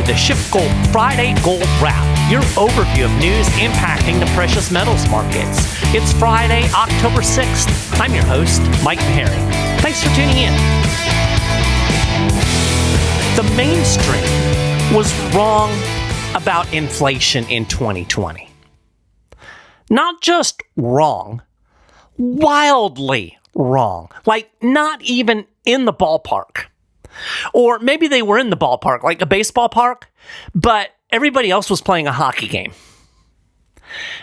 the SchiffGold Friday Gold Wrap, your overview of news impacting the precious metals markets. It's Friday, October 6th. I'm your host, Mike Maharrey. Thanks for tuning in. The mainstream was wrong about inflation in 2020. Not just wrong, wildly wrong. Like, not even in the ballpark. Or maybe they were in the ballpark, like a baseball park, but everybody else was playing a hockey game.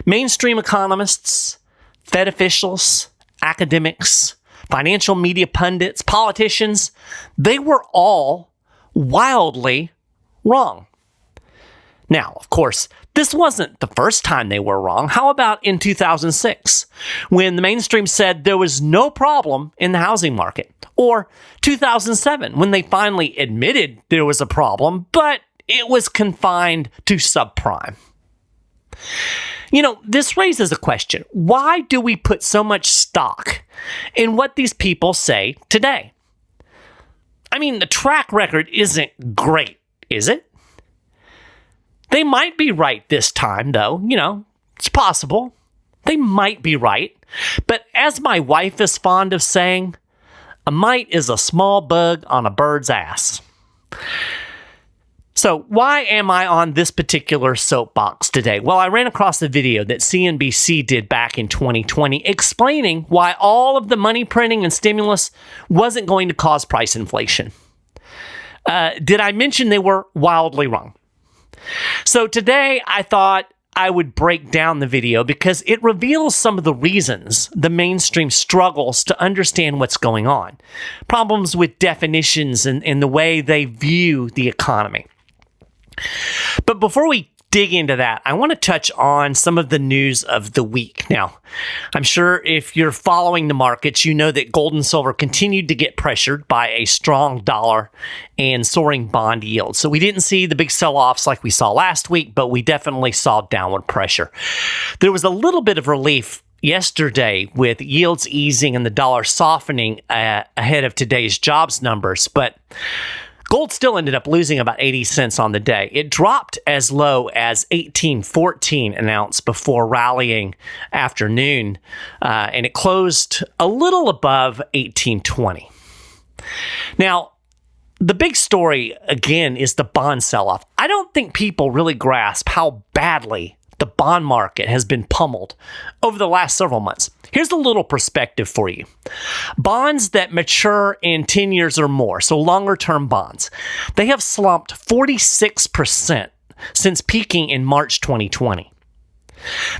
Mainstream economists, Fed officials, academics, financial media pundits, politicians, they were all wildly wrong. Now, of course, this wasn't the first time they were wrong. How about in 2006, when the mainstream said there was no problem in the housing market? Or 2007, when they finally admitted there was a problem, but it was confined to subprime. You know, this raises a question. Why do we put so much stock in what these people say today? I mean, the track record isn't great, is it? They might be right this time, though. You know, it's possible. They might be right. But as my wife is fond of saying, a mite is a small bug on a bird's ass. So why am I on this particular soapbox today? Well, I ran across a video that CNBC did back in 2020 explaining why all of the money printing and stimulus wasn't going to cause price inflation. Did I mention they were wildly wrong? So today I thought I would break down the video because it reveals some of the reasons the mainstream struggles to understand what's going on. Problems with definitions and the way they view the economy. But before we dig into that, I want to touch on some of the news of the week. Now, I'm sure if you're following the markets, you know that gold and silver continued to get pressured by a strong dollar and soaring bond yields. So we didn't see the big sell-offs like we saw last week, but we definitely saw downward pressure. There was a little bit of relief yesterday with yields easing and the dollar softening ahead of today's jobs numbers, but gold still ended up losing about 80 cents on the day. It dropped as low as $18.14 an ounce before rallying afternoon, and it closed a little above $18.20. Now, the big story, again, is the bond sell-off. I don't think people really grasp how badly the bond market has been pummeled over the last several months. Here's a little perspective for you. Bonds that mature in 10 years or more, so longer-term bonds, they have slumped 46% since peaking in March 2020.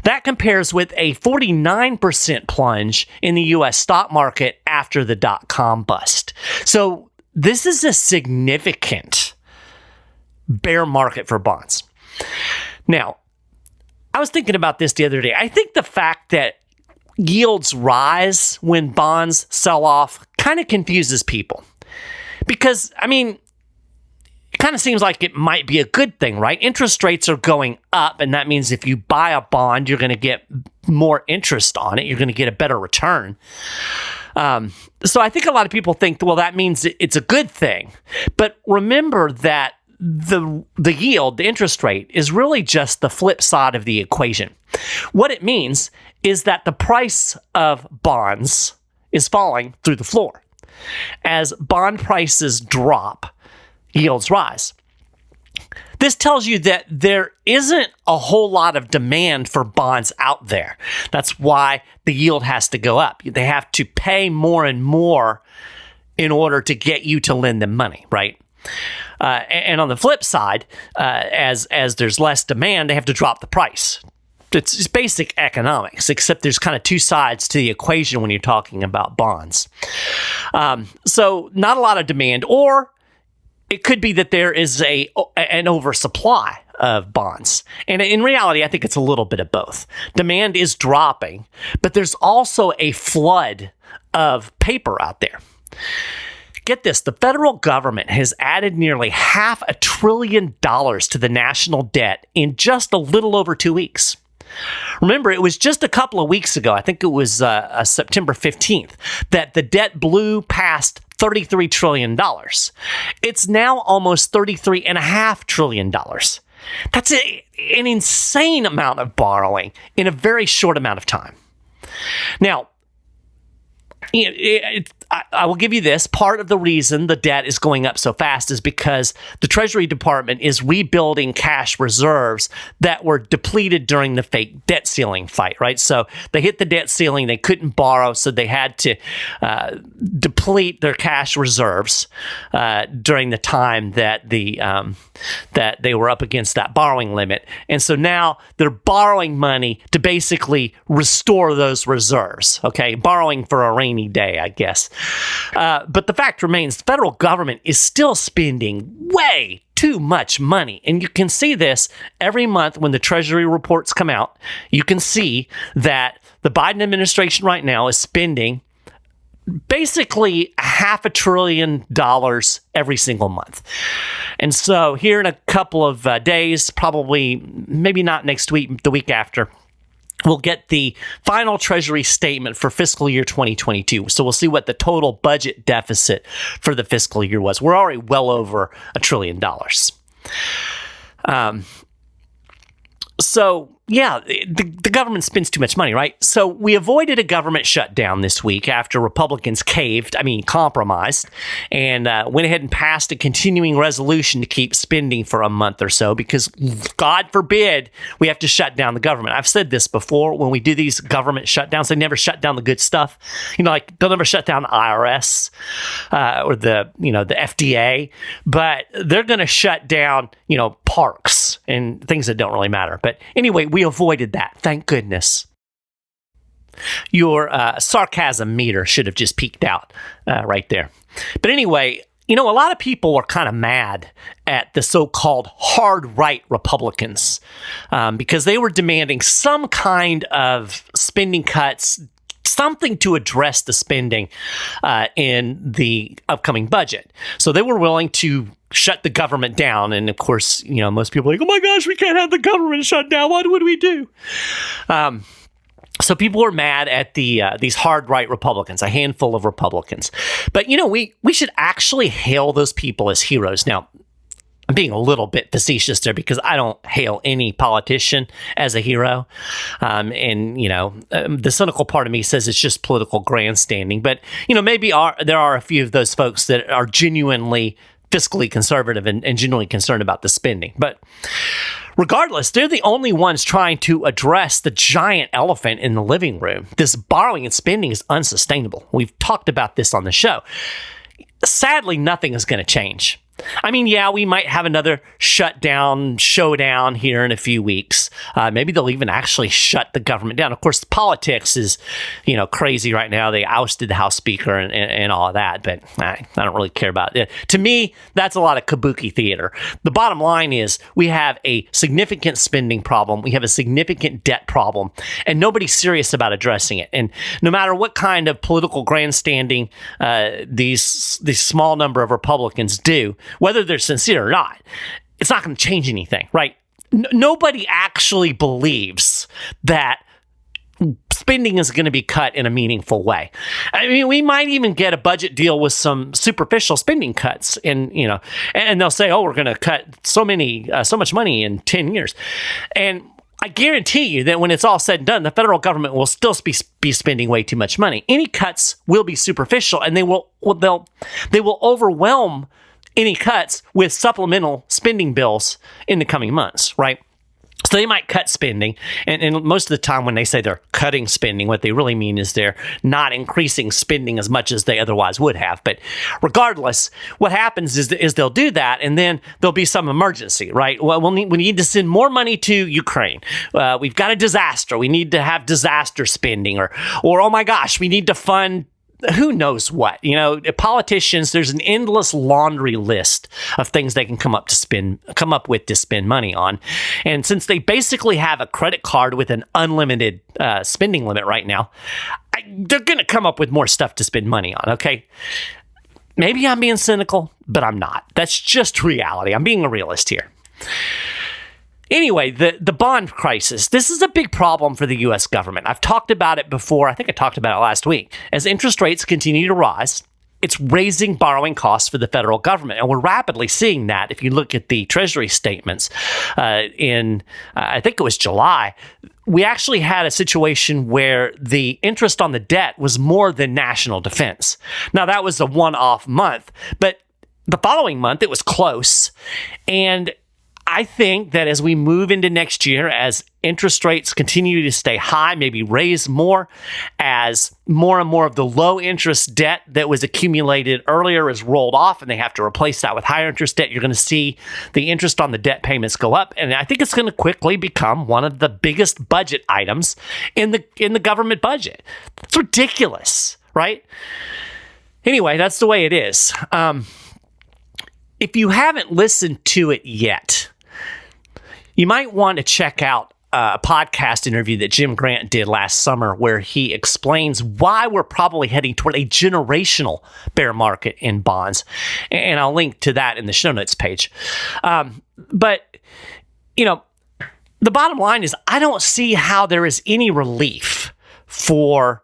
That compares with a 49% plunge in the U.S. stock market after the dot-com bust. So this is a significant bear market for bonds. Now, I was thinking about this the other day. I think the fact that yields rise when bonds sell off kind of confuses people. Because, I mean, it kind of seems like it might be a good thing, right? Interest rates are going up, and that means if you buy a bond, you're going to get more interest on it. You're going to get a better return. So I think a lot of people think, well, that means it's a good thing. But remember that the yield, the interest rate, is really just the flip side of the equation. What it means is that the price of bonds is falling through the floor. As bond prices drop, yields rise. This tells you that there isn't a whole lot of demand for bonds out there. That's why the yield has to go up. They have to pay more and more in order to get you to lend them money, right? And on the flip side, as there's less demand, they have to drop the price. It's basic economics, except there's kind of two sides to the equation when you're talking about bonds. So not a lot of demand, or it could be that there is an oversupply of bonds. And in reality, I think it's a little bit of both. Demand is dropping, but there's also a flood of paper out there. Get this, the federal government has added nearly $500 billion to the national debt in just a little over 2 weeks. Remember, it was just a couple of weeks ago, I think it was September 15th, that the debt blew past $33 trillion. It's now almost $33.5 trillion. That's an insane amount of borrowing in a very short amount of time. Now, I will give you this. Part of the reason the debt is going up so fast is because the Treasury Department is rebuilding cash reserves that were depleted during the fake debt ceiling fight, right? So they hit the debt ceiling, they couldn't borrow, so they had to deplete their cash reserves during the time that that they were up against that borrowing limit. And so now they're borrowing money to basically restore those reserves, okay? Borrowing for a rainy day, I guess. But the fact remains, the federal government is still spending way too much money. And you can see this every month when the Treasury reports come out. You can see that the Biden administration right now is spending basically $500 billion every single month. And so here in a couple of days, probably maybe not next week, the week after, we'll get the final Treasury statement for fiscal year 2022. So we'll see what the total budget deficit for the fiscal year was. We're already well over $1 trillion. So, yeah, the government spends too much money, right? So we avoided a government shutdown this week after Republicans compromised, and went ahead and passed a continuing resolution to keep spending for a month or so because, God forbid, we have to shut down the government. I've said this before, when we do these government shutdowns, they never shut down the good stuff. You know, like they'll never shut down the IRS or the FDA, but they're going to shut down, parks and things that don't really matter. But anyway, we avoided that. Thank goodness. Your sarcasm meter should have just peaked out right there. But anyway, a lot of people were kind of mad at the so-called hard right Republicans because they were demanding some kind of spending cuts, something to address the spending in the upcoming budget. So they were willing to shut the government down. And of course, most people are like, oh my gosh, we can't have the government shut down. What would we do? So people were mad at these hard right Republicans, a handful of Republicans. But, we should actually hail those people as heroes. Now, I'm being a little bit facetious there because I don't hail any politician as a hero. The cynical part of me says it's just political grandstanding. But, maybe there are a few of those folks that are genuinely fiscally conservative and genuinely concerned about the spending. But regardless, they're the only ones trying to address the giant elephant in the living room. This borrowing and spending is unsustainable. We've talked about this on the show. Sadly, nothing is going to change. I mean, yeah, we might have another showdown here in a few weeks. Maybe they'll even actually shut the government down. Of course, politics is, crazy right now. They ousted the House Speaker and all of that, but I don't really care about it. To me, that's a lot of kabuki theater. The bottom line is we have a significant spending problem. We have a significant debt problem, and nobody's serious about addressing it. And no matter what kind of political grandstanding these small number of Republicans do, whether they're sincere or not, it's not going to change anything, right? Nobody actually believes that spending is going to be cut in a meaningful way. I mean, we might even get a budget deal with some superficial spending cuts, and they'll say, "Oh, we're going to cut so much money in 10 years," and I guarantee you that when it's all said and done, the federal government will still be spending way too much money. Any cuts will be superficial, and they will overwhelm any cuts with supplemental spending bills in the coming months, right? So they might cut spending, and most of the time when they say they're cutting spending, what they really mean is they're not increasing spending as much as they otherwise would have. But regardless, what happens is they'll do that, and then there'll be some emergency, right? Well, we need to send more money to Ukraine. We've got a disaster. We need to have disaster spending, or oh my gosh, we need to fund who knows what. Politicians, there's an endless laundry list of things they can come up with to spend money on. And since they basically have a credit card with an unlimited spending limit right now, they're going to come up with more stuff to spend money on, okay? Maybe I'm being cynical, but I'm not. That's just reality. I'm being a realist here. Anyway, the bond crisis. This is a big problem for the U.S. government. I've talked about it before. I think I talked about it last week. As interest rates continue to rise, it's raising borrowing costs for the federal government. And we're rapidly seeing that. If you look at the Treasury statements in, I think it was July, we actually had a situation where the interest on the debt was more than national defense. Now, that was a one-off month, but the following month, it was close. And I think that as we move into next year, as interest rates continue to stay high, maybe raise more, as more and more of the low interest debt that was accumulated earlier is rolled off and they have to replace that with higher interest debt, you're going to see the interest on the debt payments go up. And I think it's going to quickly become one of the biggest budget items in the government budget. It's ridiculous, right? Anyway, that's the way it is. If you haven't listened to it yet, you might want to check out a podcast interview that Jim Grant did last summer where he explains why we're probably heading toward a generational bear market in bonds. And I'll link to that in the show notes page. But, the bottom line is I don't see how there is any relief for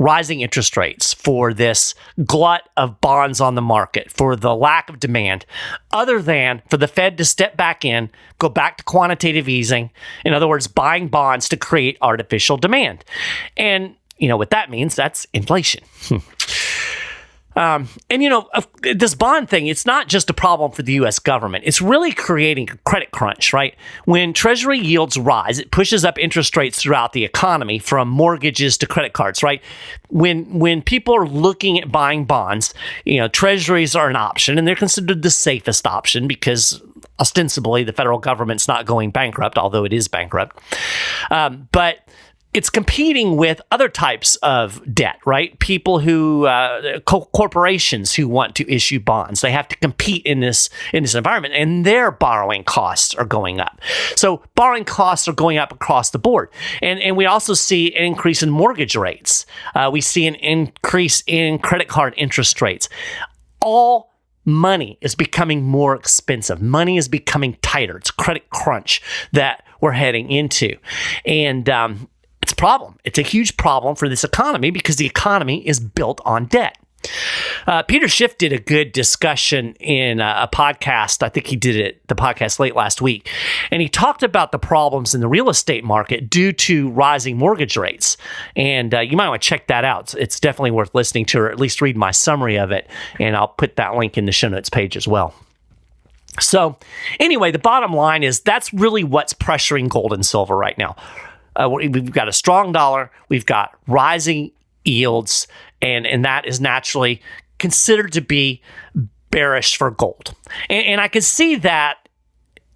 rising interest rates, for this glut of bonds on the market, for the lack of demand, other than for the Fed to step back in, go back to quantitative easing, in other words, buying bonds to create artificial demand. And what that means, that's inflation. This bond thing, it's not just a problem for the U.S. government. It's really creating a credit crunch, right? When Treasury yields rise, it pushes up interest rates throughout the economy from mortgages to credit cards, right? When people are looking at buying bonds, Treasuries are an option, and they're considered the safest option because ostensibly the federal government's not going bankrupt, although it is bankrupt. But it's competing with other types of debt, right? People who, corporations who want to issue bonds, they have to compete in this environment, and their borrowing costs are going up. So borrowing costs are going up across the board. And we also see an increase in mortgage rates. We see an increase in credit card interest rates. All money is becoming more expensive. Money is becoming tighter. It's a credit crunch that we're heading into. And, it's a problem. It's a huge problem for this economy because the economy is built on debt. Peter Schiff did a good discussion in a podcast. I think he did the podcast late last week. And he talked about the problems in the real estate market due to rising mortgage rates. And you might want to check that out. It's definitely worth listening to, or at least read my summary of it. And I'll put that link in the show notes page as well. So anyway, the bottom line is that's really what's pressuring gold and silver right now. We've got a strong dollar, we've got rising yields, and that is naturally considered to be bearish for gold. And I can see that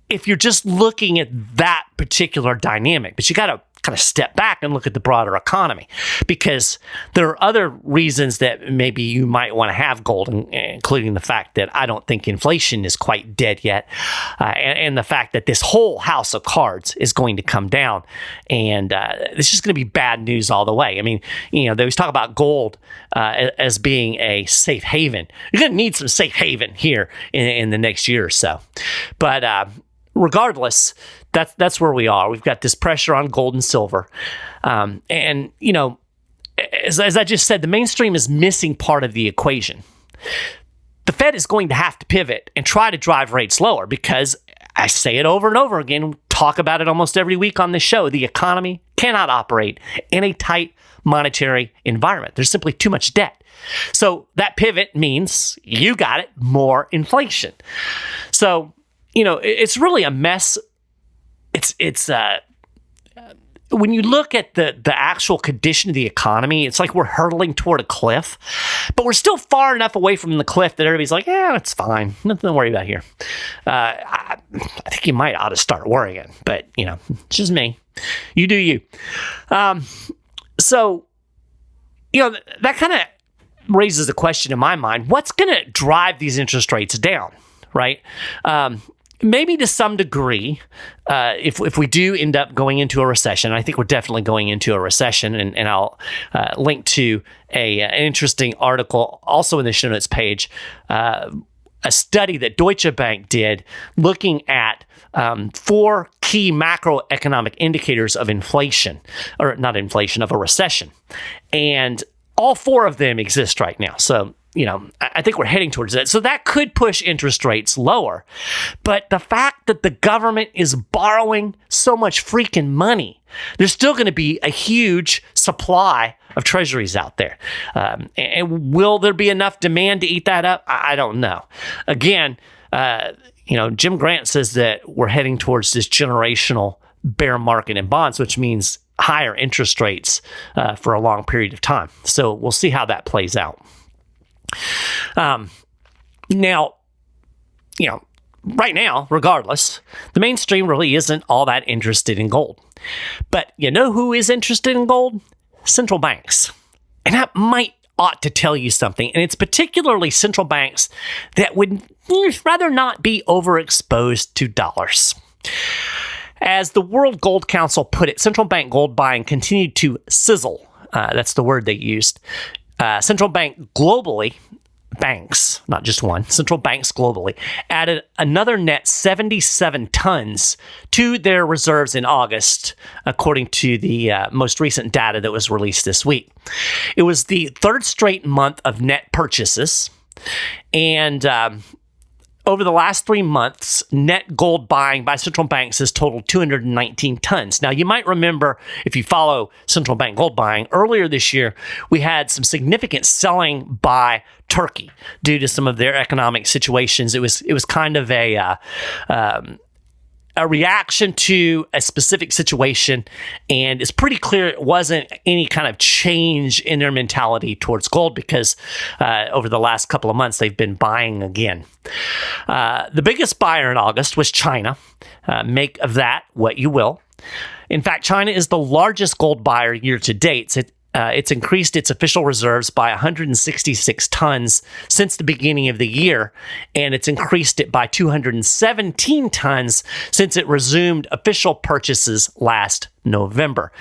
if you're just looking at that particular dynamic, but you got to kind of step back and look at the broader economy, because there are other reasons that maybe you might want to have gold, including the fact that I don't think inflation is quite dead yet, and the fact that this whole house of cards is going to come down, and it's just going to be bad news all the way. I mean, they always talk about gold as being a safe haven. You're going to need some safe haven here in the next year or so, but regardless, that's where we are. We've got this pressure on gold and silver. As I just said, the mainstream is missing part of the equation. The Fed is going to have to pivot and try to drive rates lower because, I say it over and over again, talk about it almost every week on this show, the economy cannot operate in a tight monetary environment. There's simply too much debt. So that pivot means you got it, more inflation. So it's really a mess. It's when you look at the actual condition of the economy, it's like we're hurtling toward a cliff, but we're still far enough away from the cliff that everybody's like, yeah, it's fine. Nothing to worry about here. I think you might ought to start worrying, but it's just me. You do you. So that kind of raises a question in my mind. What's going to drive these interest rates down, right? Maybe to some degree, if we do end up going into a recession, I think we're definitely going into a recession, and I'll link to an interesting article also in the show notes page, a study that Deutsche Bank did looking at four key macroeconomic indicators of inflation, or not inflation, of a recession. And all four of them exist right now. So, I think we're heading towards that. So that could push interest rates lower. But the fact that the government is borrowing so much freaking money, there's still going to be a huge supply of treasuries out there. And will there be enough demand to eat that up? I don't know. Again, Jim Grant says that we're heading towards this generational bear market in bonds, which means higher interest rates for a long period of time. So we'll see how that plays out. Now, right now, regardless, the mainstream really isn't all that interested in gold. But you know who is interested in gold? Central banks. And that ought to tell you something. And it's particularly central banks that would rather not be overexposed to dollars. As the World Gold Council put it, central bank gold buying continued to sizzle. That's the word they used. Central bank globally, banks, not just one, central banks globally, added another net 77 tons to their reserves in August, according to the most recent data that was released this week. It was the third straight month of net purchases, and over the last 3 months, net gold buying by central banks has totaled 219 tons. Now, you might remember, if you follow central bank gold buying, earlier this year, we had some significant selling by Turkey due to some of their economic situations. It was kind of a reaction to a specific situation, and it's pretty clear it wasn't any kind of change in their mentality towards gold because over the last couple of months, they've been buying again. The biggest buyer in August was China. Make of that what you will. In fact, China is the largest gold buyer year to date. It's increased its official reserves by 166 tons since the beginning of the year, and it's increased it by 217 tons since it resumed official purchases last November.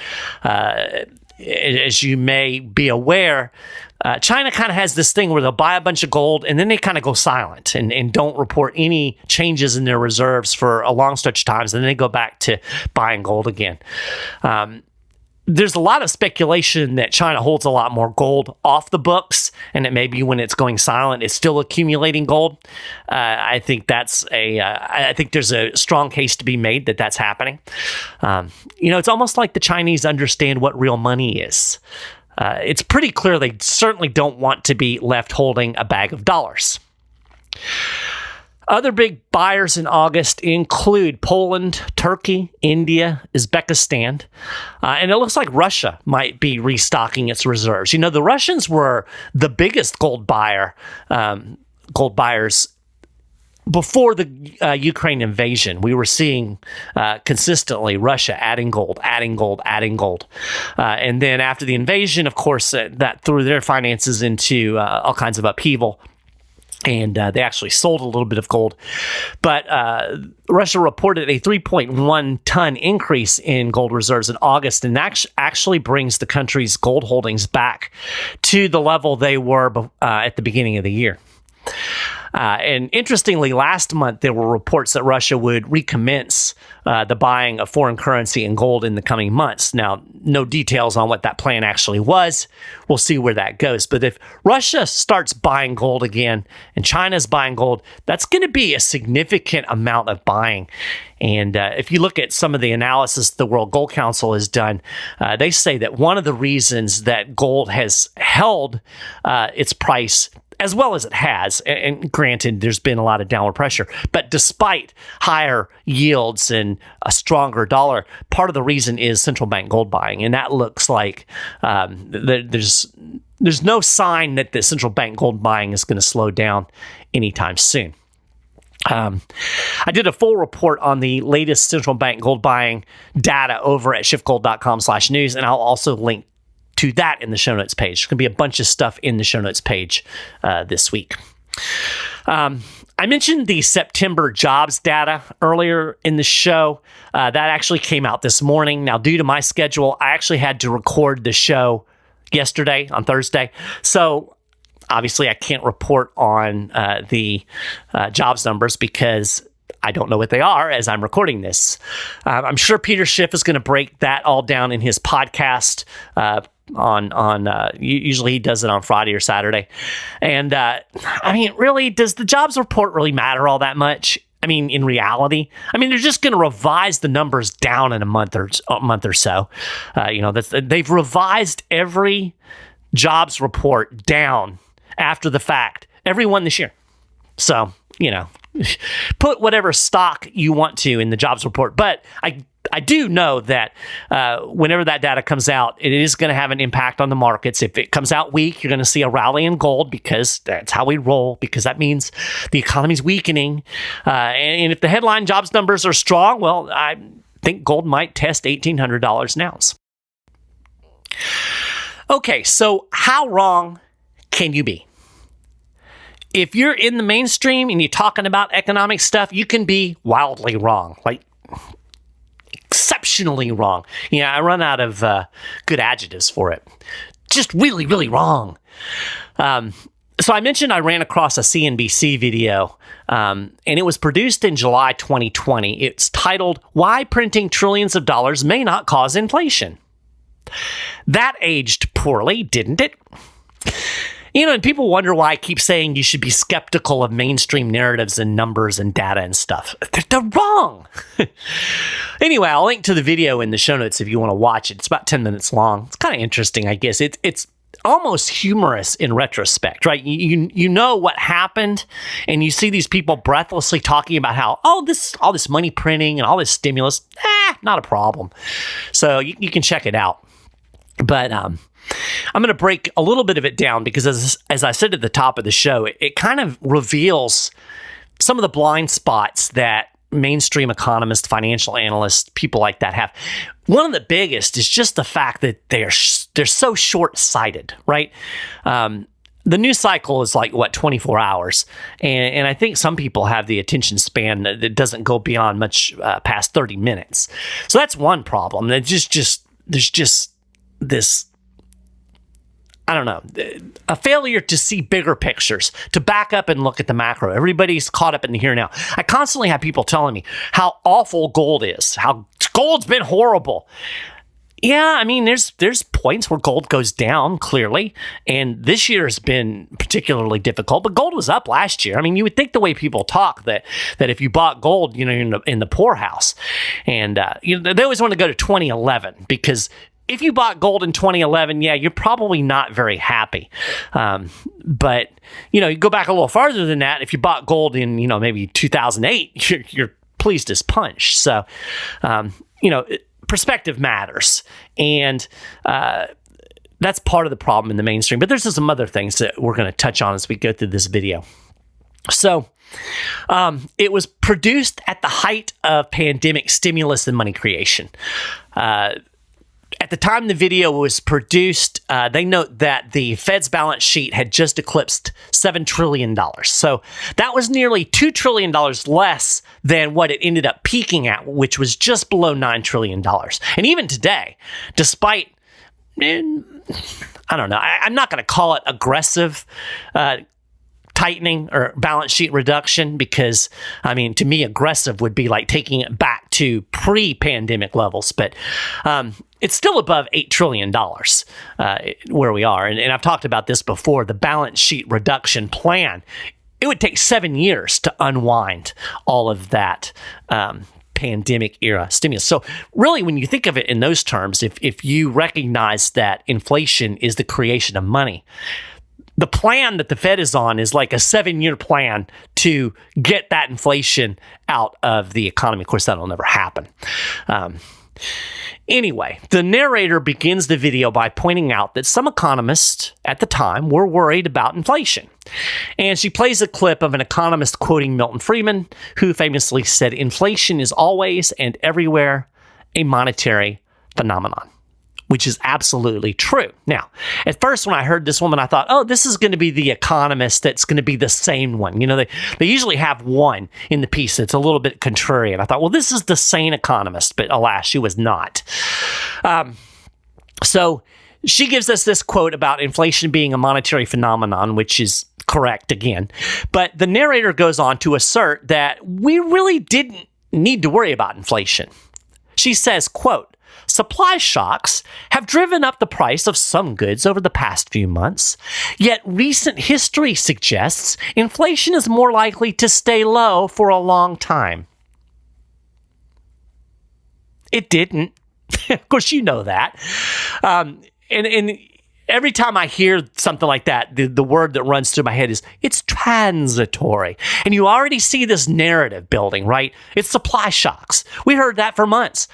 As you may be aware, China kind of has this thing where they'll buy a bunch of gold and then they kind of go silent and don't report any changes in their reserves for a long stretch of times, and then they go back to buying gold again. There's a lot of speculation that China holds a lot more gold off the books, and that maybe when it's going silent, it's still accumulating gold. I think I think there's a strong case to be made that that's happening. It's almost like the Chinese understand what real money is. It's pretty clear they certainly don't want to be left holding a bag of dollars. Other big buyers in August include Poland, Turkey, India, Uzbekistan, and it looks like Russia might be restocking its reserves. The Russians were the biggest gold buyers before the Ukraine invasion. We were seeing consistently Russia adding gold. And then after the invasion, of course, that threw their finances into all kinds of upheaval. And they actually sold a little bit of gold. But Russia reported a 3.1 ton increase in gold reserves in August, and that actually brings the country's gold holdings back to the level they were at the beginning of the year. And interestingly, last month, there were reports that Russia would recommence the buying of foreign currency and gold in the coming months. Now, no details on what that plan actually was. We'll see where that goes. But if Russia starts buying gold again and China's buying gold, that's going to be a significant amount of buying. And if you look at some of the analysis the World Gold Council has done, they say that one of the reasons that gold has held its price as well as it has, and granted, there's been a lot of downward pressure, but despite higher yields and a stronger dollar, part of the reason is central bank gold buying, and that looks like there's no sign that the central bank gold buying is going to slow down anytime soon. I did a full report on the latest central bank gold buying data over at SchiffGold.com/news, and I'll also link to that in the show notes page. There's going to be a bunch of stuff in the show notes page this week. I mentioned the September jobs data earlier in the show. That actually came out this morning. Now, due to my schedule, I actually had to record the show yesterday on Thursday. So obviously, I can't report on the jobs numbers because I don't know what they are as I'm recording this. I'm sure Peter Schiff is going to break that all down in his podcast usually he does it on Friday or Saturday. And I mean, really, does the jobs report really matter all that much? I mean, in reality, they're just going to revise the numbers down in a month or so. They've revised every jobs report down after the fact, every one this year. So, put whatever stock you want to in the jobs report. But I do know that whenever that data comes out, it is going to have an impact on the markets. If it comes out weak, you're going to see a rally in gold because that's how we roll, because that means the economy's weakening. And if the headline jobs numbers are strong, well, I think gold might test $1,800 an ounce. Okay, so how wrong can you be? If you're in the mainstream and you're talking about economic stuff, you can be wildly wrong, like exceptionally wrong. I run out of good adjectives for it. Just really, really wrong. So I mentioned I ran across a CNBC video, and it was produced in July 2020. It's titled, "Why Printing Trillions of Dollars May Not Cause Inflation." That aged poorly, didn't it? And people wonder why I keep saying you should be skeptical of mainstream narratives and numbers and data and stuff. They're wrong. Anyway, I'll link to the video in the show notes if you want to watch it. It's about 10 minutes long. It's kind of interesting, I guess. It's almost humorous in retrospect, right? You know what happened, and you see these people breathlessly talking about how, all this money printing and all this stimulus, not a problem. So you can check it out. But I'm going to break a little bit of it down because, as I said at the top of the show, it kind of reveals some of the blind spots that mainstream economists, financial analysts, people like that have. One of the biggest is just the fact that they're so short-sighted, right? The news cycle is 24 hours. And I think some people have the attention span that doesn't go beyond much past 30 minutes. So that's one problem. There's just this, I don't know, a failure to see bigger pictures, to back up and look at the macro. Everybody's caught up in the here and now. I constantly have people telling me how awful gold is, how gold's been horrible. Yeah, there's points where gold goes down, clearly, and this year has been particularly difficult, but gold was up last year. You would think the way people talk that if you bought gold, you're in the poorhouse. And they always want to go to 2011 because if you bought gold in 2011, yeah, you're probably not very happy. But, you go back a little farther than that. If you bought gold in, maybe 2008, you're pleased as punch. So, perspective matters. And that's part of the problem in the mainstream. But there's some other things that we're going to touch on as we go through this video. So, it was produced at the height of pandemic stimulus and money creation. At the time the video was produced, they note that the Fed's balance sheet had just eclipsed $7 trillion. So that was nearly $2 trillion less than what it ended up peaking at, which was just below $9 trillion. And even today, despite, I don't know, I'm not going to call it aggressive tightening or balance sheet reduction because, to me, aggressive would be like taking it back to pre-pandemic levels. But it's still above $8 trillion where we are. And I've talked about this before, the balance sheet reduction plan. It would take 7 years to unwind all of that pandemic era stimulus. So really, when you think of it in those terms, if you recognize that inflation is the creation of money, the plan that the Fed is on is like a 7-year plan to get that inflation out of the economy. Of course, that'll never happen. Anyway, the narrator begins the video by pointing out that some economists at the time were worried about inflation. And she plays a clip of an economist quoting Milton Friedman, who famously said, "Inflation is always and everywhere a monetary phenomenon," which is absolutely true. Now, at first when I heard this woman, I thought, oh, this is going to be the economist that's going to be the sane one. They usually have one in the piece that's a little bit contrarian. I thought, well, this is the sane economist, but alas, she was not. So she gives us this quote about inflation being a monetary phenomenon, which is correct again. But the narrator goes on to assert that we really didn't need to worry about inflation. She says, quote, supply shocks have driven up the price of some goods over the past few months, yet recent history suggests inflation is more likely to stay low for a long time. It didn't. Of course, you know that. And every time I hear something like that, the word that runs through my head is, it's transitory. And you already see this narrative building, right? It's supply shocks. We heard that for months.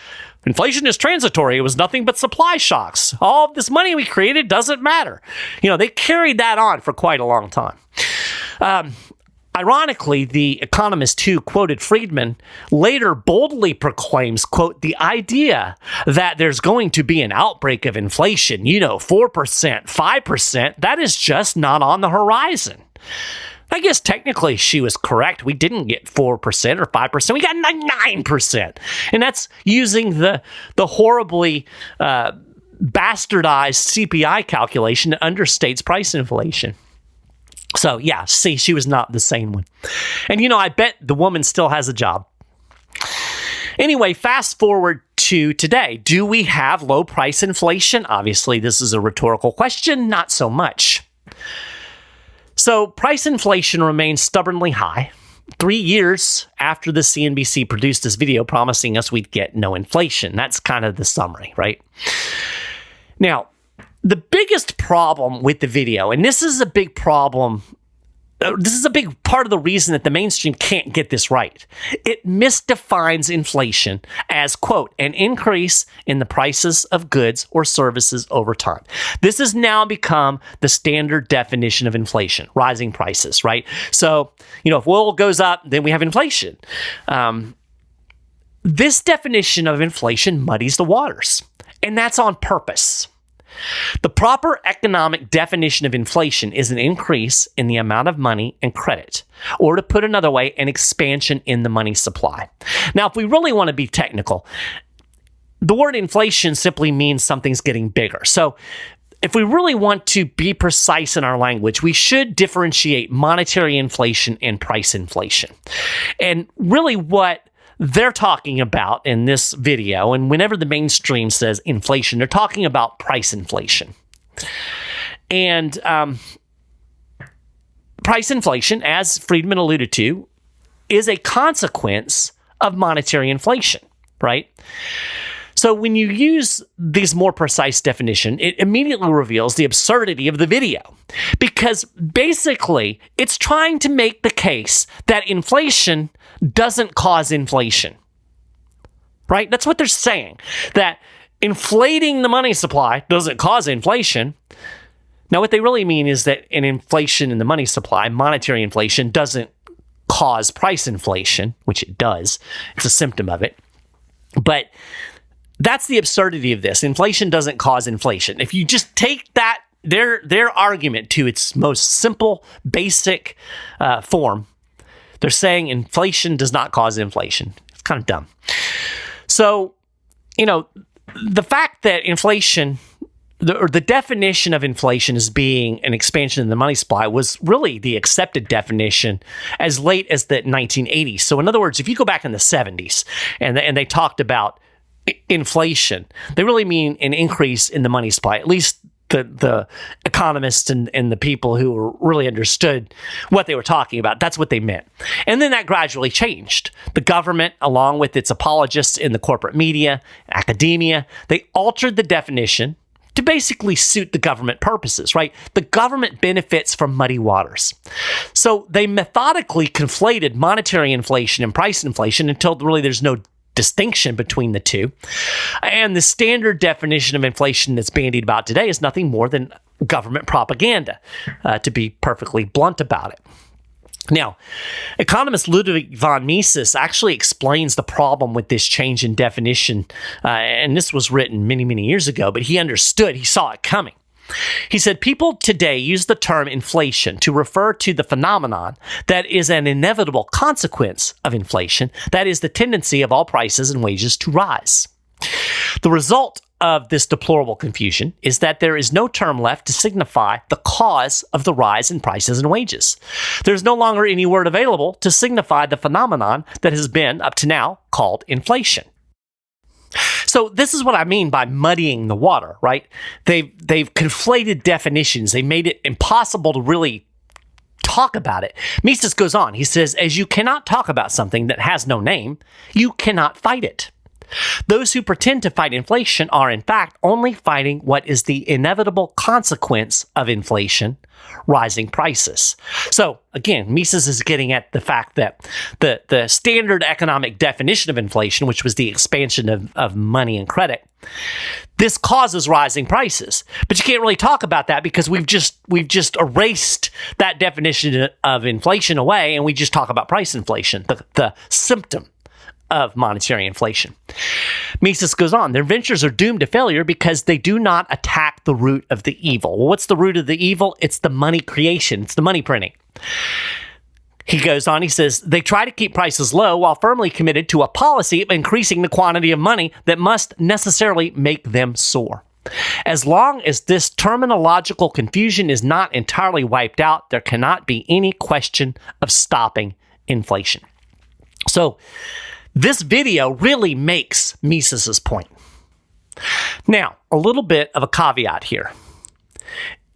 Inflation is transitory. It was nothing but supply shocks. All of this money we created doesn't matter. You know, they carried that on for quite a long time. Ironically, the economist who quoted Friedman later boldly proclaims, quote, the idea that there's going to be an outbreak of inflation, 4%, 5%, that is just not on the horizon. I guess technically she was correct. We didn't get 4% or 5%. We got 9%. And that's using the horribly bastardized CPI calculation that understates price inflation. So, yeah, see, she was not the sane one. And, I bet the woman still has a job. Anyway, fast forward to today. Do we have low price inflation? Obviously, this is a rhetorical question. Not so much. So, price inflation remains stubbornly high. 3 years after the CNBC produced this video promising us we'd get no inflation. That's kind of the summary, right? Now, the biggest problem with the video, and this is a big problem, this is a big part of the reason that the mainstream can't get this right. It misdefines inflation as, quote, an increase in the prices of goods or services over time. This has now become the standard definition of inflation, rising prices, right? So, if oil goes up, then we have inflation. This definition of inflation muddies the waters, and that's on purpose. The proper economic definition of inflation is an increase in the amount of money and credit, or to put another way, an expansion in the money supply. Now, if we really want to be technical, the word inflation simply means something's getting bigger. So if we really want to be precise in our language, we should differentiate monetary inflation and price inflation. And really what they're talking about in this video, and whenever the mainstream says inflation, they're talking about price inflation. And price inflation, as Friedman alluded to, is a consequence of monetary inflation, right? So when you use these more precise definition, it immediately reveals the absurdity of the video, because basically it's trying to make the case that inflation doesn't cause inflation, right? That's what they're saying, that inflating the money supply doesn't cause inflation. Now, what they really mean is that an inflation in the money supply, monetary inflation, doesn't cause price inflation, which it does. It's a symptom of it. But that's the absurdity of this. Inflation doesn't cause inflation. If you just take that, their argument to its most simple, basic form, they're saying inflation does not cause inflation. It's kind of dumb. So, the fact that inflation, the definition of inflation as being an expansion in the money supply was really the accepted definition as late as the 1980s. So in other words, if you go back in the 70s and they talked about inflation, they really mean an increase in the money supply, at least the economists and the people who really understood what they were talking about. That's what they meant. And then that gradually changed. The government, along with its apologists in the corporate media, academia, they altered the definition to basically suit the government purposes, right? The government benefits from muddy waters. So they methodically conflated monetary inflation and price inflation until really there's no distinction between the two. And the standard definition of inflation that's bandied about today is nothing more than government propaganda, to be perfectly blunt about it. Now, economist Ludwig von Mises actually explains the problem with this change in definition, and this was written many, many years ago, but he understood, he saw it coming. He said, people today use the term inflation to refer to the phenomenon that is an inevitable consequence of inflation, that is the tendency of all prices and wages to rise. The result of this deplorable confusion is that there is no term left to signify the cause of the rise in prices and wages. There's no longer any word available to signify the phenomenon that has been, up to now, called inflation. So this is what I mean by muddying the water, right? They've conflated definitions. They made it impossible to really talk about it. Mises goes on. He says, as you cannot talk about something that has no name, you cannot fight it. Those who pretend to fight inflation are, in fact, only fighting what is the inevitable consequence of inflation, rising prices. So, again, Mises is getting at the fact that the standard economic definition of inflation, which was the expansion of money and credit, this causes rising prices. But you can't really talk about that because we've just erased that definition of inflation away, and we just talk about price inflation, the symptom of monetary inflation. Mises goes on, their ventures are doomed to failure because they do not attack the root of the evil. Well, what's the root of the evil? It's the money creation. It's the money printing. He goes on, he says, they try to keep prices low while firmly committed to a policy of increasing the quantity of money that must necessarily make them soar. As long as this terminological confusion is not entirely wiped out, there cannot be any question of stopping inflation. So, this video really makes Mises's point. Now, a little bit of a caveat here.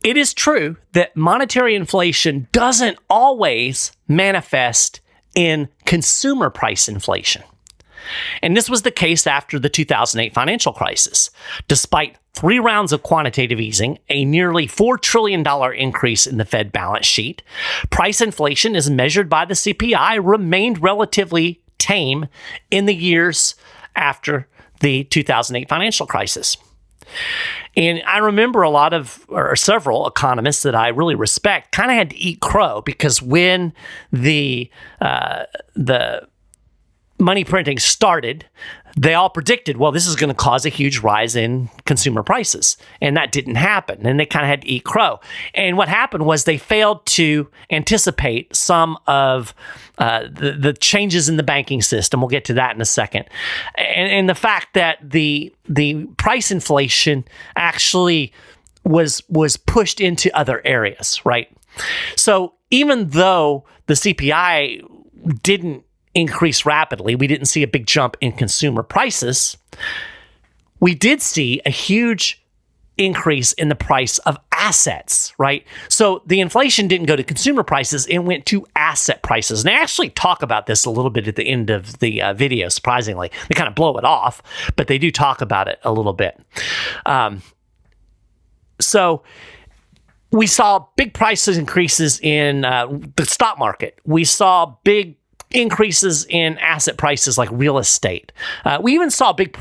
It is true that monetary inflation doesn't always manifest in consumer price inflation. And this was the case after the 2008 financial crisis. Despite 3 rounds of quantitative easing, a nearly $4 trillion increase in the Fed balance sheet, price inflation as measured by the CPI remained relatively tame in the years after the 2008 financial crisis. And I remember several economists that I really respect kind of had to eat crow because when the money printing started, they all predicted, well, this is going to cause a huge rise in consumer prices. And that didn't happen. And they kind of had to eat crow. And what happened was they failed to anticipate some of the changes in the banking system. We'll get to that in a second. And the fact that the price inflation actually was pushed into other areas, right? So even though the CPI didn't increase rapidly, we didn't see a big jump in consumer prices, we did see a huge increase in the price of assets, right? So the inflation didn't go to consumer prices, it went to asset prices. And they actually talk about this a little bit at the end of the video, surprisingly. They kind of blow it off, but they do talk about it a little bit. So we saw big price increases in the stock market. We saw big increases in asset prices like real estate. We even saw big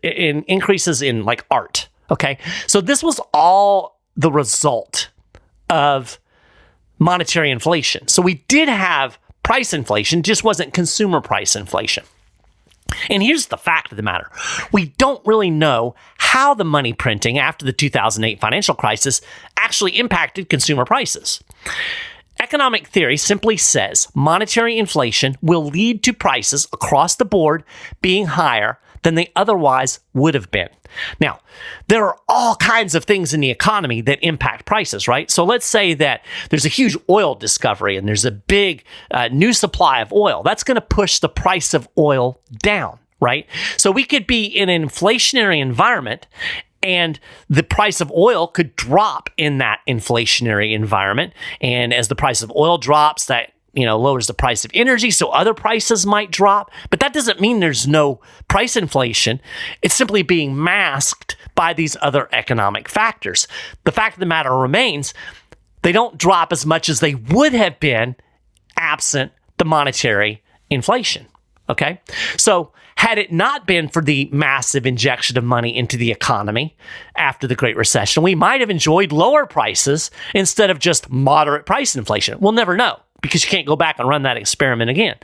increases in like art. Okay. So this was all the result of monetary inflation. So we did have price inflation, just wasn't consumer price inflation. And here's the fact of the matter. We don't really know how the money printing after the 2008 financial crisis actually impacted consumer prices. Economic theory simply says monetary inflation will lead to prices across the board being higher than they otherwise would have been. Now, there are all kinds of things in the economy that impact prices, right? So let's say that there's a huge oil discovery and there's a big new supply of oil. That's going to push the price of oil down, right? So we could be in an inflationary environment and the price of oil could drop in that inflationary environment. And as the price of oil drops, that lowers the price of energy, so other prices might drop. But that doesn't mean there's no price inflation. It's simply being masked by these other economic factors. The fact of the matter remains, they don't drop as much as they would have been absent the monetary inflation. Okay? So had it not been for the massive injection of money into the economy after the Great Recession, we might have enjoyed lower prices instead of just moderate price inflation. We'll never know because you can't go back and run that experiment again.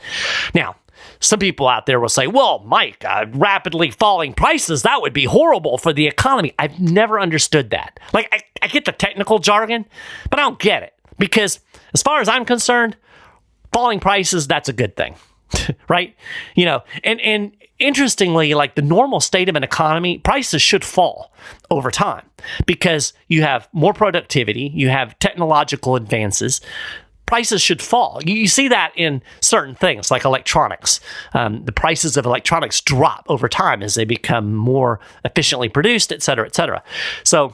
Now, some people out there will say, well, Mike, rapidly falling prices, that would be horrible for the economy. I've never understood that. Like, I get the technical jargon, but I don't get it because as far as I'm concerned, falling prices, that's a good thing. right? And interestingly, like the normal state of an economy, prices should fall over time because you have more productivity, you have technological advances. Prices should fall. You see that in certain things like electronics. The prices of electronics drop over time as they become more efficiently produced, et cetera, et cetera. So,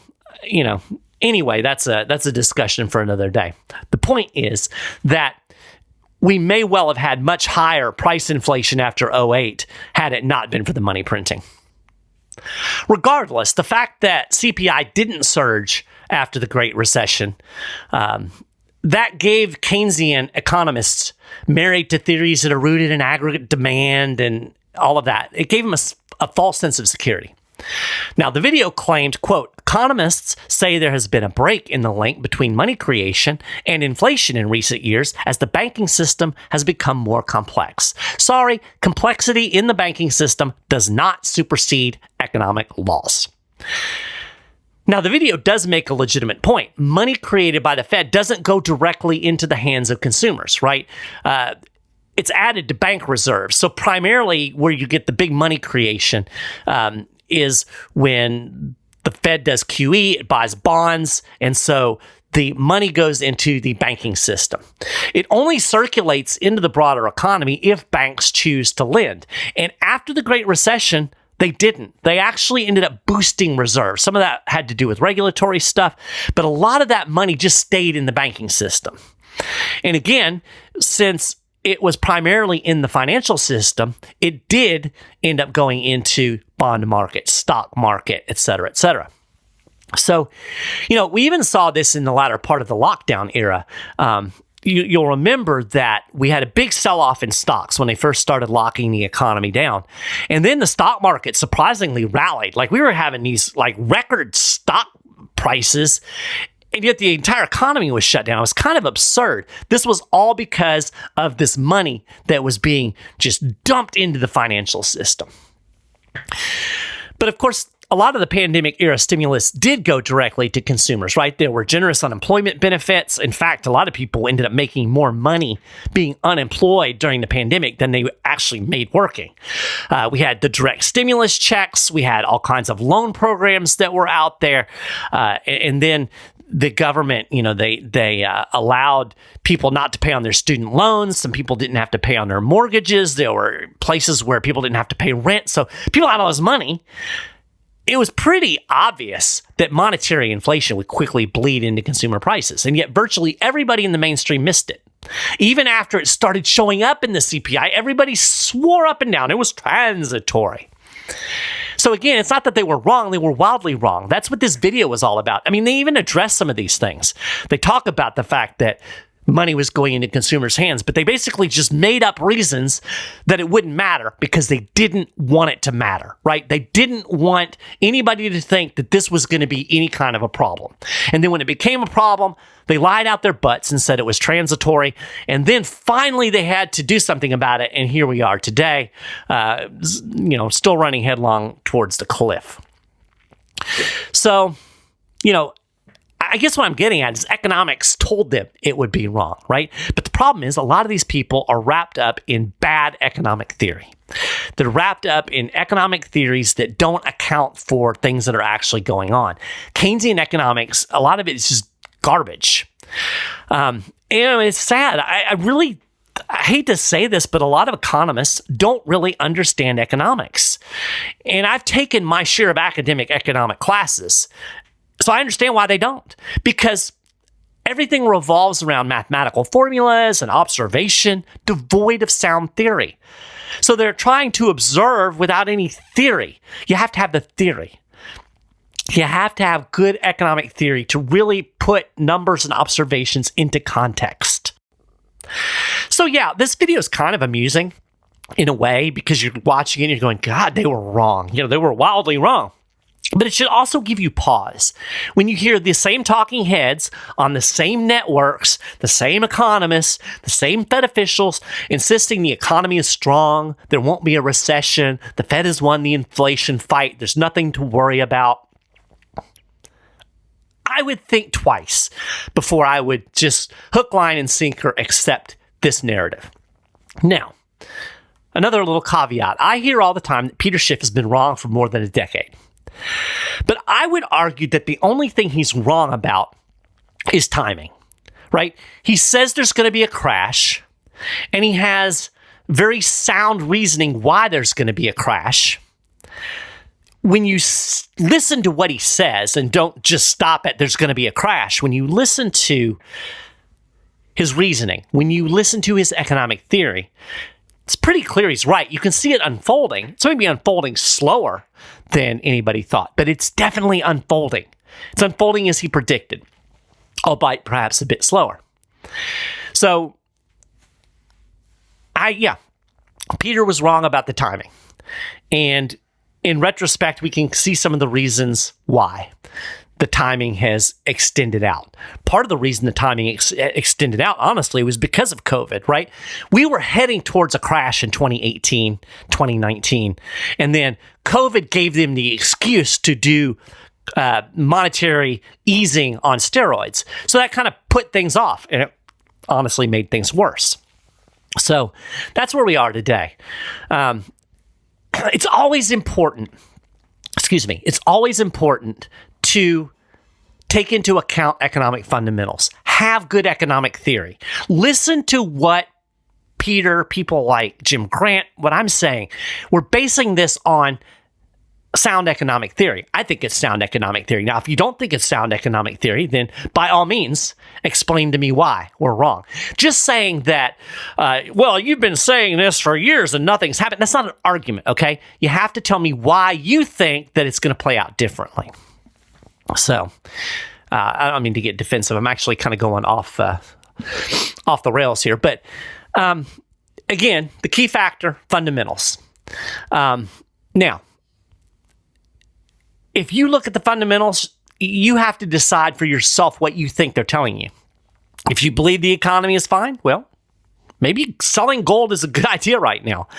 anyway, that's a discussion for another day. The point is that we may well have had much higher price inflation after '08 had it not been for the money printing. Regardless, the fact that CPI didn't surge after the Great Recession, that gave Keynesian economists, married to theories that are rooted in aggregate demand and all of that, it gave them a false sense of security. Now, the video claimed, quote, economists say there has been a break in the link between money creation and inflation in recent years as the banking system has become more complex. Sorry, complexity in the banking system does not supersede economic laws. Now, the video does make a legitimate point. Money created by the Fed doesn't go directly into the hands of consumers, right? It's added to bank reserves. So primarily where you get the big money creation is when the Fed does QE, it buys bonds, and so the money goes into the banking system. It only circulates into the broader economy if banks choose to lend. And after the Great Recession, they didn't. They actually ended up boosting reserves. Some of that had to do with regulatory stuff, but a lot of that money just stayed in the banking system. And again, since it was primarily in the financial system, it did end up going into bond market, stock market, et cetera, et cetera. So, we even saw this in the latter part of the lockdown era. You'll remember that we had a big sell-off in stocks when they first started locking the economy down. And then the stock market surprisingly rallied. Like we were having these like record stock prices, and yet the entire economy was shut down. It was kind of absurd. This was all because of this money that was being just dumped into the financial system. But of course, a lot of the pandemic era stimulus did go directly to consumers, right? There were generous unemployment benefits. In fact, a lot of people ended up making more money being unemployed during the pandemic than they actually made working. We had the direct stimulus checks. We had all kinds of loan programs that were out there. And then the government, they allowed people not to pay on their student loans. Some people didn't have to pay on their mortgages. There were places where people didn't have to pay rent. So people had all this money. It was pretty obvious that monetary inflation would quickly bleed into consumer prices, and yet virtually everybody in the mainstream missed it. Even after it started showing up in the CPI, everybody swore up and down it was transitory. So again, it's not that they were wrong, they were wildly wrong. That's what this video was all about. I mean, they even address some of these things. They talk about the fact that money was going into consumers' hands, but they basically just made up reasons that it wouldn't matter because they didn't want it to matter, right? They didn't want anybody to think that this was going to be any kind of a problem. And then when it became a problem, they lied out their butts and said it was transitory. And then finally they had to do something about it. And here we are today, still running headlong towards the cliff. So, I guess what I'm getting at is economics told them it would be wrong, right? But the problem is a lot of these people are wrapped up in bad economic theory. They're wrapped up in economic theories that don't account for things that are actually going on. Keynesian economics, a lot of it is just garbage. It's sad. I hate to say this, but a lot of economists don't really understand economics. And I've taken my share of academic economic classes. So I understand why they don't, because everything revolves around mathematical formulas and observation, devoid of sound theory. So they're trying to observe without any theory. You have to have the theory. You have to have good economic theory to really put numbers and observations into context. So yeah, this video is kind of amusing in a way because you're watching it and you're going, God, they were wrong. They were wildly wrong. But it should also give you pause. When you hear the same talking heads on the same networks, the same economists, the same Fed officials insisting the economy is strong, there won't be a recession, the Fed has won the inflation fight, there's nothing to worry about, I would think twice before I would just hook, line, and sinker accept this narrative. Now, another little caveat. I hear all the time that Peter Schiff has been wrong for more than a decade. But I would argue that the only thing he's wrong about is timing, right? He says there's going to be a crash, and he has very sound reasoning why there's going to be a crash. When you listen to what he says and don't just stop at there's going to be a crash, when you listen to his reasoning, when you listen to his economic theory, it's pretty clear he's right. You can see it unfolding. It's maybe unfolding slower than anybody thought, but it's definitely unfolding. It's unfolding as he predicted, albeit perhaps a bit slower. So, Peter was wrong about the timing. And in retrospect, we can see some of the reasons why the timing has extended out. Part of the reason the timing extended out, honestly, was because of COVID, right? We were heading towards a crash in 2018, 2019, and then COVID gave them the excuse to do monetary easing on steroids. So that kind of put things off, and it honestly made things worse. So that's where we are today. It's always important to take into account economic fundamentals. Have good economic theory. Listen to what people like Jim Grant, what I'm saying. We're basing this on sound economic theory. I think it's sound economic theory. Now, if you don't think it's sound economic theory, then by all means, explain to me why we're wrong. Just saying that, you've been saying this for years and nothing's happened. That's not an argument, okay? You have to tell me why you think that it's going to play out differently. So, I don't mean to get defensive. I'm actually kind of going off the rails here. But again, the key factor, fundamentals. Now, if you look at the fundamentals, you have to decide for yourself what you think they're telling you. If you believe the economy is fine, well, maybe selling gold is a good idea right now.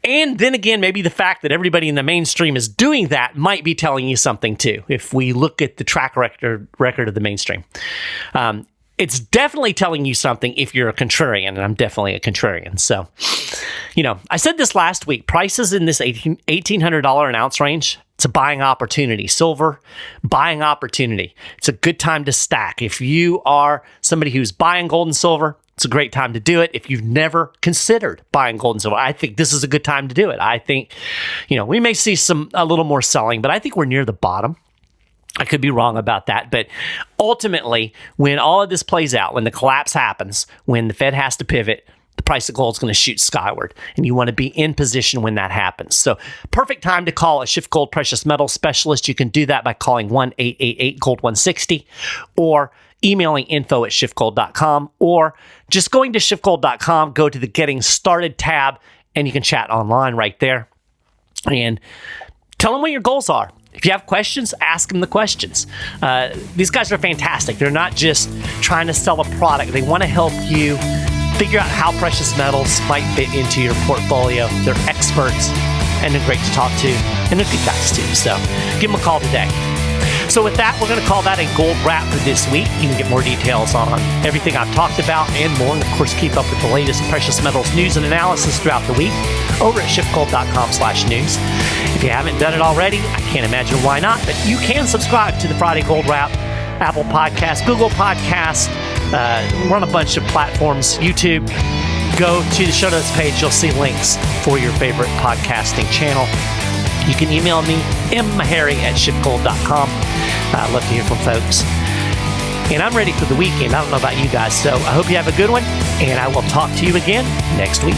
And then again, maybe the fact that everybody in the mainstream is doing that might be telling you something too, if we look at the track record of the mainstream. It's definitely telling you something if you're a contrarian, and I'm definitely a contrarian. So, I said this last week, prices in this $1,800 an ounce range, it's a buying opportunity. Silver, buying opportunity. It's a good time to stack. If you are somebody who's buying gold and silver, it's a great time to do it. If you've never considered buying gold and silver, I think this is a good time to do it. I think, we may see a little more selling, but I think we're near the bottom. I could be wrong about that, but ultimately, when all of this plays out, when the collapse happens, when the Fed has to pivot, the price of gold is going to shoot skyward, and you want to be in position when that happens. So, perfect time to call a SchiffGold precious metals specialist. You can do that by calling 1-888-GOLD-160 or emailing info@schiffgold.com, or just going to schiffgold.com, go to the Getting Started tab, and you can chat online right there. And tell them what your goals are. If you have questions, ask them the questions. These guys are fantastic. They're not just trying to sell a product. They want to help you figure out how precious metals might fit into your portfolio. They're experts, and they're great to talk to, and they're good guys too. So give them a call today. So with that, we're going to call that a gold wrap for this week. You can get more details on everything I've talked about and more. And of course, keep up with the latest precious metals news and analysis throughout the week over at schiffgold.com/news. If you haven't done it already, I can't imagine why not, but you can subscribe to the Friday Gold Wrap, Apple Podcasts, Google Podcasts, we're on a bunch of platforms, YouTube. Go to the show notes page. You'll see links for your favorite podcasting channel. You can email me, mmaharrey@schiffgold.com. I'd love to hear from folks. And I'm ready for the weekend. I don't know about you guys, so I hope you have a good one, and I will talk to you again next week.